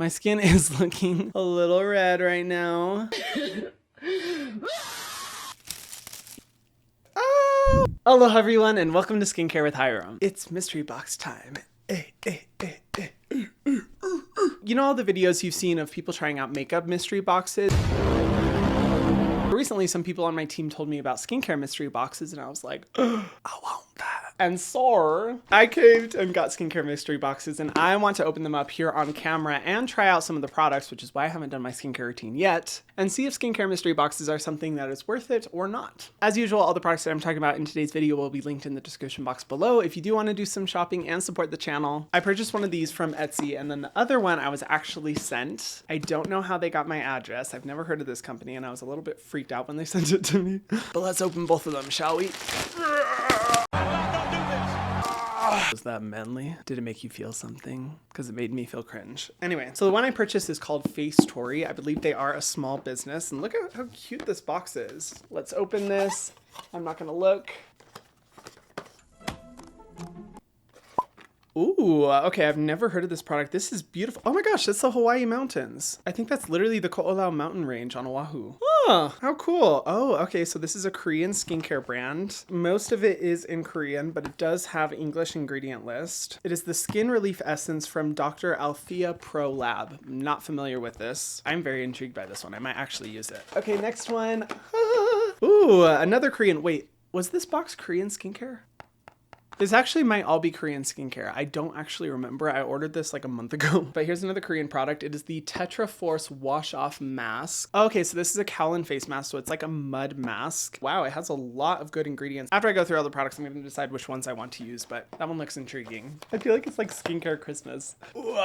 My skin is looking a little red right now. Oh! Hello everyone and welcome to Skincare with Hyram. It's mystery box time. You know all the videos you've seen of people trying out makeup mystery boxes? Recently, some people on my team told me about skincare mystery boxes, and I was like, I want that. And so I caved and got skincare mystery boxes, and I want to open them up here on camera and try out some of the products, which is why I haven't done my skincare routine yet, and see if skincare mystery boxes are something that is worth it or not. As usual, all the products that I'm talking about in today's video will be linked in the description box below if you do want to do some shopping and support the channel. I purchased one of these from Etsy, and then the other one I was actually sent. I don't know how they got my address. I've never heard of this company, and I was a little bit freaked out when they sent it to me. But let's open both of them, shall we? Was that manly? Did it make you feel something? Because it made me feel cringe. Anyway, so the one I purchased is called Face Story. I believe they are a small business, and look at how cute this box is. Let's open this. I'm not gonna look. Ooh, okay, I've never heard of this product. This is beautiful. Oh my gosh, that's the Hawaii Mountains. I think that's literally the Ko'olau mountain range on Oahu. Oh, how cool. Oh, okay, so this is a Korean skincare brand. Most of it is in Korean, but it does have English ingredient list. It is the Skin Relief Essence from Dr. Althea Pro Lab. I'm not familiar with this. I'm very intrigued by this one. I might actually use it. Okay, next one. Ooh, another Korean. Wait, was this box Korean skincare? This actually might all be Korean skincare. I don't actually remember. I ordered this like a month ago. But here's another Korean product. It is the Tetra Force Wash Off Mask. Okay, so this is a Kowloon face mask, so it's like a mud mask. Wow, it has a lot of good ingredients. After I go through all the products, I'm going to decide which ones I want to use, but that one looks intriguing. I feel like it's like skincare Christmas. Ooh,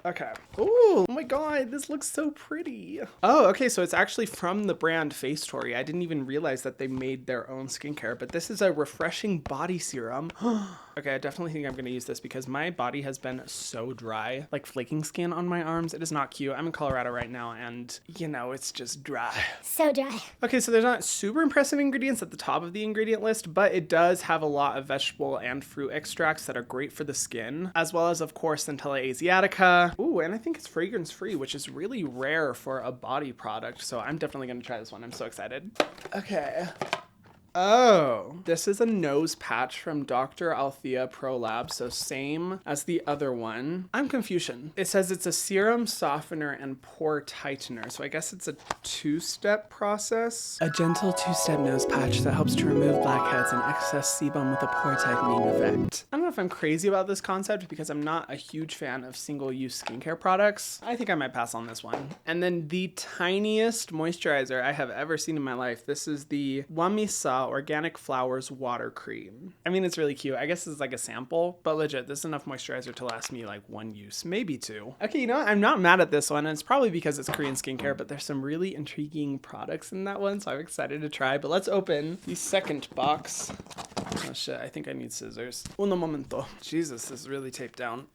okay. Ooh, oh my god, this looks so pretty. Oh, okay, so it's actually from the brand Face Story. I didn't even realize that they made their own skincare, but this is a refreshing body serum. Okay, I definitely think I'm going to use this because my body has been so dry, like flaking skin on my arms. It is not cute. I'm in Colorado right now and, you know, it's just dry. So dry. Okay, so there's not super impressive ingredients at the top of the ingredient list, but it does have a lot of vegetable and fruit extracts that are great for the skin, as well as, of course, Centella asiatica. Ooh, and I think it's fragrance-free, which is really rare for a body product, so I'm definitely going to try this one. I'm so excited. Okay. Oh, this is a nose patch from Dr. Althea Pro Lab, so same as the other one. I'm Confucian. It says it's a serum softener and pore tightener, so I guess it's a two-step process. A gentle two-step nose patch that helps to remove blackheads and excess sebum with a pore tightening effect. I don't know if I'm crazy about this concept because I'm not a huge fan of single-use skincare products. I think I might pass on this one. And then the tiniest moisturizer I have ever seen in my life. This is the Wamisa Organic Flowers Water Cream. I mean, it's really cute. I guess it's like a sample, but legit, this is enough moisturizer to last me like one use, maybe two. Okay, you know what? I'm not mad at this one, and it's probably because it's Korean skincare, but there's some really intriguing products in that one, so I'm excited to try. But let's open the second box. Oh shit, I think I need scissors. Uno momento. Jesus, this is really taped down.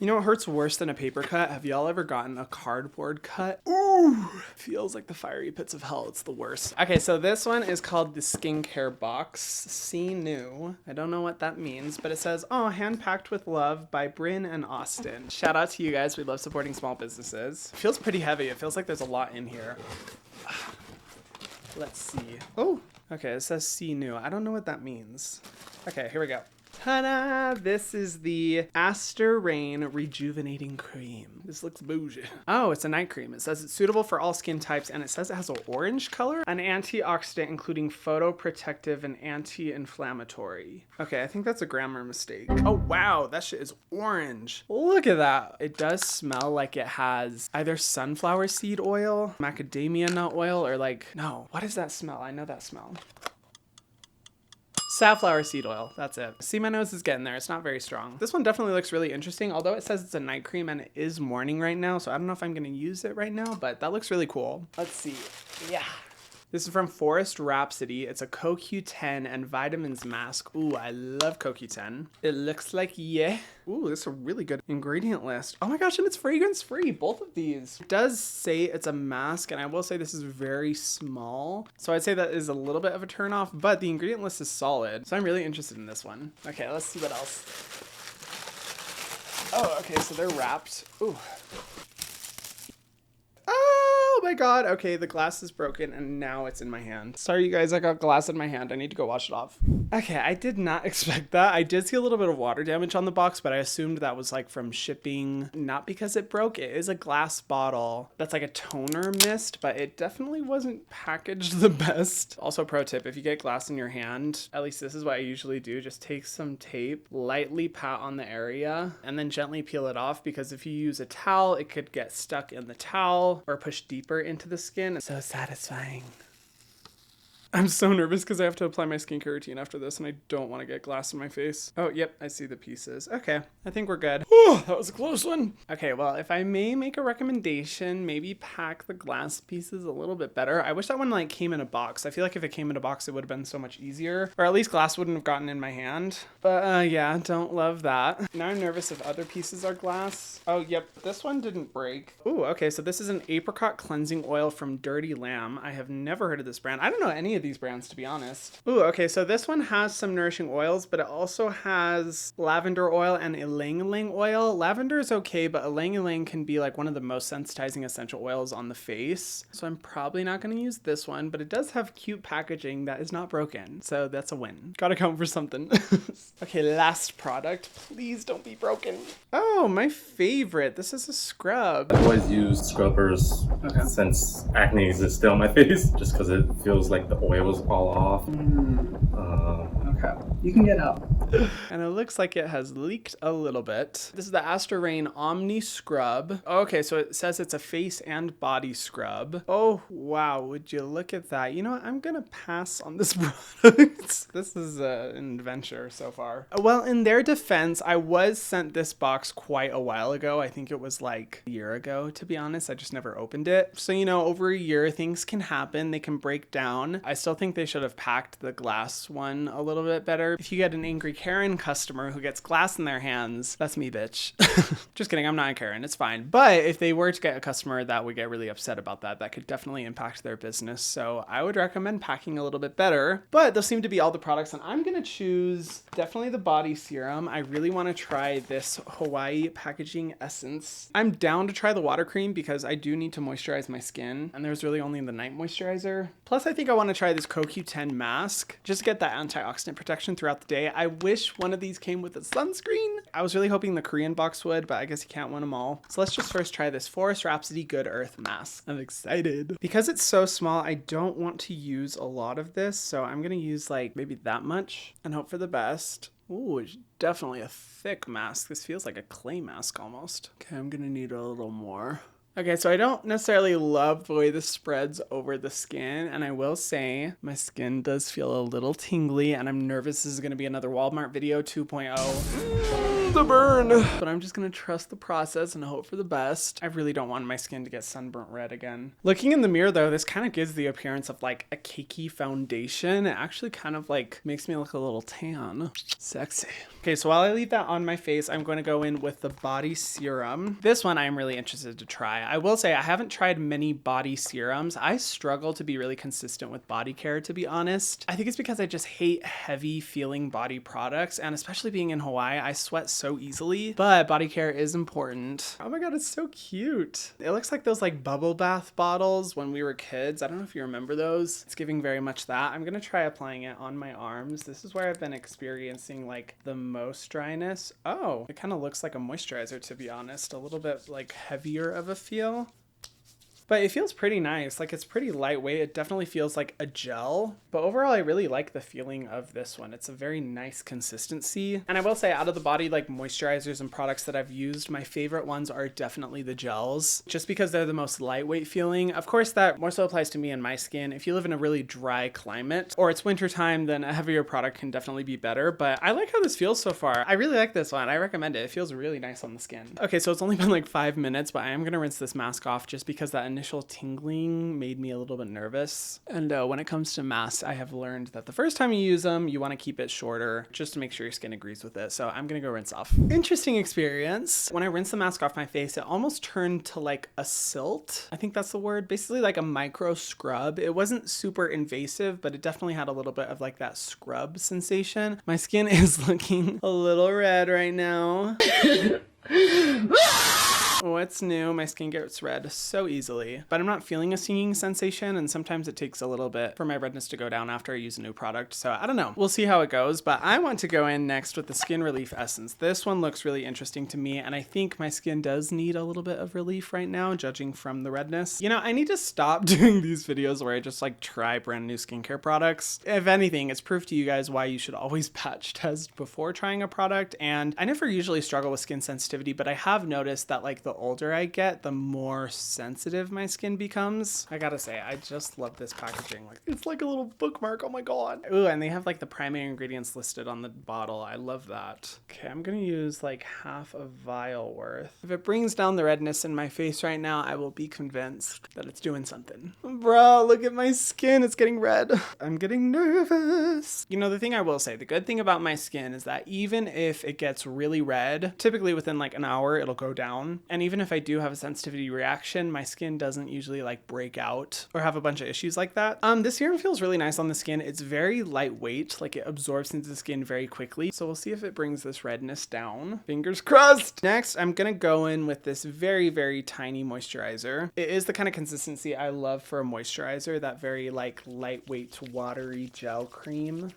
You know what hurts worse than a paper cut? Have y'all ever gotten a cardboard cut? Ooh, feels like the fiery pits of hell. It's the worst. Okay, so this one is called the Skincare Box. See new. I don't know what that means, but it says, oh, hand-packed with love by Bryn and Austin. Shout out to you guys. We love supporting small businesses. It feels pretty heavy. It feels like there's a lot in here. Let's see. Oh, okay, it says see new. I don't know what that means. Okay, here we go. Ta-da! This is the Aster Rain Rejuvenating Cream. This looks bougie. Oh, it's a night cream. It says it's suitable for all skin types, and it says it has an orange color. An antioxidant, including photoprotective and anti-inflammatory. Okay, I think that's a grammar mistake. Oh, wow, that shit is orange. Look at that. It does smell like it has either sunflower seed oil, macadamia nut oil, or like, no, what is that smell? I know that smell. Safflower seed oil, that's it. See, my nose is getting there. It's not very strong. This one definitely looks really interesting, although it says it's a night cream and it is morning right now, so I don't know if I'm gonna use it right now, but that looks really cool. Let's see. Yeah. This is from Forest Rhapsody. It's a CoQ10 and vitamins mask. Ooh, I love CoQ10. It looks like, yeah. Ooh, this is a really good ingredient list. Oh my gosh, and it's fragrance free, both of these. It does say it's a mask, and I will say this is very small. So I'd say that is a little bit of a turnoff, but the ingredient list is solid. So I'm really interested in this one. Okay, let's see what else. Oh, okay, so they're wrapped. Ooh. Oh my god. Okay, the glass is broken and now it's in my hand. Sorry, you guys, I got glass in my hand. I need to go wash it off. Okay, I did not expect that. I did see a little bit of water damage on the box, but I assumed that was like from shipping, not because it broke. It is a glass bottle that's like a toner mist, but it definitely wasn't packaged the best. Also, pro tip, if you get glass in your hand, at least this is what I usually do, just take some tape, lightly pat on the area, and then gently peel it off, because if you use a towel, it could get stuck in the towel or push deeper into the skin. It's so satisfying. I'm so nervous because I have to apply my skincare routine after this and I don't want to get glass in my face. Oh, yep, I see the pieces. Okay, I think we're good. Oh, that was a close one. Okay, well, if I may make a recommendation, maybe pack the glass pieces a little bit better. I wish that one like came in a box. I feel like if it came in a box, it would have been so much easier, or at least glass wouldn't have gotten in my hand. But yeah, don't love that. Now I'm nervous if other pieces are glass. Oh, yep, this one didn't break. Ooh, okay, so this is an apricot cleansing oil from Dirty Lamb. I have never heard of this brand. I don't know any of these brands, to be honest. Ooh, okay, so this one has some nourishing oils, but it also has lavender oil and ylang ylang oil. Lavender is okay, but ylang ylang can be like one of the most sensitizing essential oils on the face. So I'm probably not going to use this one, but it does have cute packaging that is not broken. So that's a win. Gotta count for something. Okay, last product. Please don't be broken. Oh, my favorite. This is a scrub. I've always used scrubbers since acne is still on my face, just because it feels like the oils all off. Okay, you can get out. And it looks like it has leaked a little bit. This is the Aster Rain Omni Scrub. Okay, so it says it's a face and body scrub. Oh, wow, would you look at that? You know what, I'm gonna pass on this product. This is an adventure so far. Well, in their defense, I was sent this box quite a while ago. I think it was like a year ago, to be honest. I just never opened it. So, you know, over a year, things can happen. They can break down. I still think they should have packed the glass one a little bit better. If you get an angry Karen customer who gets glass in their hands, that's me, bitch. Just kidding, I'm not a Karen, it's fine. But if they were to get a customer that would get really upset about that, that could definitely impact their business. So I would recommend packing a little bit better. But those seem to be all the products, and I'm gonna choose definitely the body serum. I really want to try this Hawaii packaging essence. I'm down to try the water cream because I do need to moisturize my skin, and there's really only the night moisturizer. Plus, I think I want to try this CoQ10 mask just to get that antioxidant protection throughout the day. I wish one of these came with a sunscreen. I was really hoping the Korean box would, but I guess you can't win them all. So let's just first try this Forest Rhapsody Good Earth mask. I'm excited. Because it's so small, I don't want to use a lot of this, so I'm gonna use like maybe that much and hope for the best. Ooh, it's definitely a thick mask. This feels like a clay mask almost. Okay, I'm gonna need a little more. Okay, so I don't necessarily love the way this spreads over the skin, and I will say my skin does feel a little tingly, and I'm nervous this is going to be another Walmart video 2.0. The burn. But I'm just going to trust the process and hope for the best. I really don't want my skin to get sunburnt red again. Looking in the mirror though, this kind of gives the appearance of like a cakey foundation. It actually kind of like makes me look a little tan. Sexy. Okay, so while I leave that on my face, I'm going to go in with the body serum. This one I'm really interested to try. I will say I haven't tried many body serums. I struggle to be really consistent with body care, to be honest. I think it's because I just hate heavy feeling body products, and especially being in Hawaii, I sweat so easily, but body care is important. Oh my god, it's so cute. It looks like those like bubble bath bottles when we were kids. I don't know if you remember those. It's giving very much that. I'm gonna try applying it on my arms. This is where I've been experiencing like the most dryness. Oh, it kind of looks like a moisturizer, to be honest. A little bit like heavier of a feel. But it feels pretty nice. Like, it's pretty lightweight. It definitely feels like a gel. But overall, I really like the feeling of this one. It's a very nice consistency. And I will say, out of the body, like, moisturizers and products that I've used, my favorite ones are definitely the gels, just because they're the most lightweight feeling. Of course, that more so applies to me and my skin. If you live in a really dry climate, or it's wintertime, then a heavier product can definitely be better. But I like how this feels so far. I really like this one. I recommend it. It feels really nice on the skin. Okay, so it's only been like 5 minutes, but I am gonna rinse this mask off just because that initial tingling made me a little bit nervous. And when it comes to masks, I have learned that the first time you use them, you want to keep it shorter just to make sure your skin agrees with it. So I'm gonna go rinse off. Interesting experience. When I rinsed the mask off my face, it almost turned to like a silt. I think that's the word. Basically like a micro scrub. It wasn't super invasive, but it definitely had a little bit of like that scrub sensation. My skin is looking a little red right now. What's new? My skin gets red so easily, but I'm not feeling a stinging sensation, and sometimes it takes a little bit for my redness to go down after I use a new product, so I don't know. We'll see how it goes, but I want to go in next with the Skin Relief Essence. This one looks really interesting to me, and I think my skin does need a little bit of relief right now, judging from the redness. You know, I need to stop doing these videos where I just like try brand new skincare products. If anything, it's proof to you guys why you should always patch test before trying a product, and I never usually struggle with skin sensitivity, but I have noticed that like the older I get, the more sensitive my skin becomes. I gotta say, I just love this packaging. Like, it's like a little bookmark. Oh my god. Ooh, and they have like the primary ingredients listed on the bottle. I love that. Okay, I'm gonna use like half a vial worth. If it brings down the redness in my face right now, I will be convinced that it's doing something. Bro, look at my skin. It's getting red. I'm getting nervous. You know, the thing I will say, the good thing about my skin is that even if it gets really red, typically within like an hour, it'll go down. And even if I do have a sensitivity reaction, my skin doesn't usually like break out or have a bunch of issues like that. This serum feels really nice on the skin. It's very lightweight, like it absorbs into the skin very quickly. So we'll see if it brings this redness down. Fingers crossed. Next, I'm gonna go in with this very, very tiny moisturizer. It is the kind of consistency I love for a moisturizer, that very like lightweight, watery gel cream.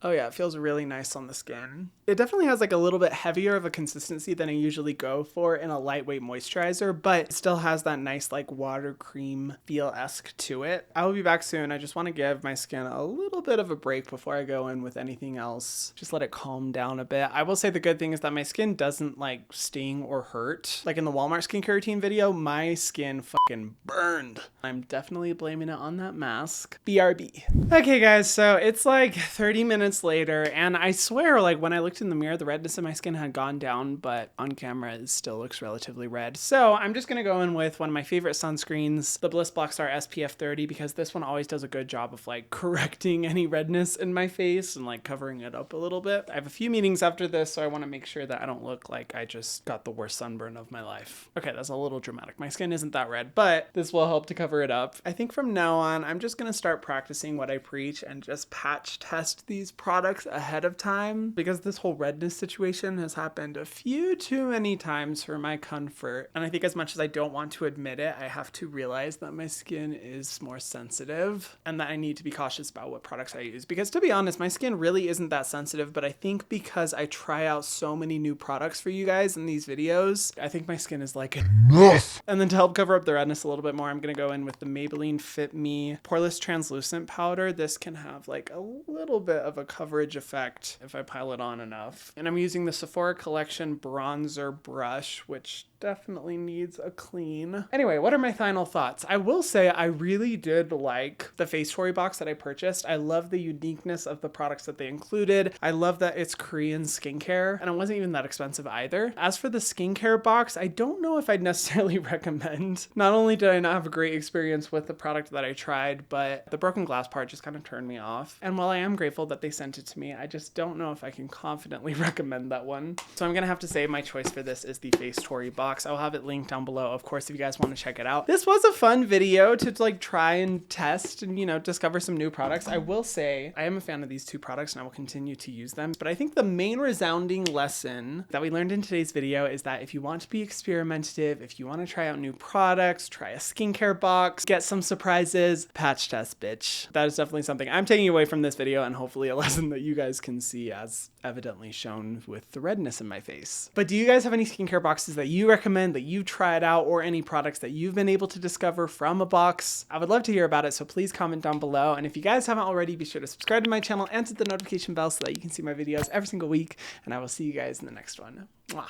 Oh yeah, it feels really nice on the skin. It definitely has like a little bit heavier of a consistency than I usually go for in a lightweight moisturizer, but it still has that nice like water cream feel-esque to it. I will be back soon. I just want to give my skin a little bit of a break before I go in with anything else. Just let it calm down a bit. I will say the good thing is that my skin doesn't like sting or hurt. Like in the Walmart skincare routine video, my skin fucking burned. I'm definitely blaming it on that mask. BRB. Okay guys, so it's like 30 minutes later, and I swear like when I looked in the mirror, the redness in my skin had gone down, but on camera it still looks relatively red. So I'm just gonna go in with one of my favorite sunscreens, the Bliss Blockstar SPF 30, because this one always does a good job of like correcting any redness in my face and like covering it up a little bit. I have a few meetings after this, so I want to make sure that I don't look like I just got the worst sunburn of my life. Okay, that's a little dramatic. My skin isn't that red, but this will help to cover it up. I think from now on, I'm just gonna start practicing what I preach and just patch test these products ahead of time, because this whole redness situation has happened a few too many times for my comfort. And I think as much as I don't want to admit it, I have to realize that my skin is more sensitive and that I need to be cautious about what products I use. Because to be honest, my skin really isn't that sensitive, but I think because I try out so many new products for you guys in these videos, I think my skin is like enough. And then to help cover up the redness a little bit more, I'm gonna go in with the Maybelline Fit Me Poreless Translucent Powder. This can have like a little bit of a coverage effect if I pile it on enough. And I'm using the Sephora Collection bronzer brush, which definitely needs a clean. Anyway, what are my final thoughts? I will say I really did like the Face Story box that I purchased. I love the uniqueness of the products that they included. I love that it's Korean skincare, and it wasn't even that expensive either. As for the skincare box, I don't know if I'd necessarily recommend. Not only did I not have a great experience with the product that I tried, but the broken glass part just kind of turned me off. And while I am grateful that they sent it to me, I just don't know if I can confidently recommend that one. So I'm gonna have to say my choice for this is the Face Story box. I'll have it linked down below, of course, if you guys want to check it out. This was a fun video to like try and test and, you know, discover some new products. I will say I am a fan of these two products and I will continue to use them. But I think the main resounding lesson that we learned in today's video is that if you want to be experimentative, if you want to try out new products, try a skincare box, get some surprises, patch test, bitch. That is definitely something I'm taking away from this video, and hopefully a lesson that you guys can see as evidently shown with the redness in my face. But do you guys have any skincare boxes that you recommend, that you've tried out, or any products that you've been able to discover from a box? I would love to hear about it, so please comment down below. And if you guys haven't already, be sure to subscribe to my channel and hit the notification bell so that you can see my videos every single week. And I will see you guys in the next one. Mwah.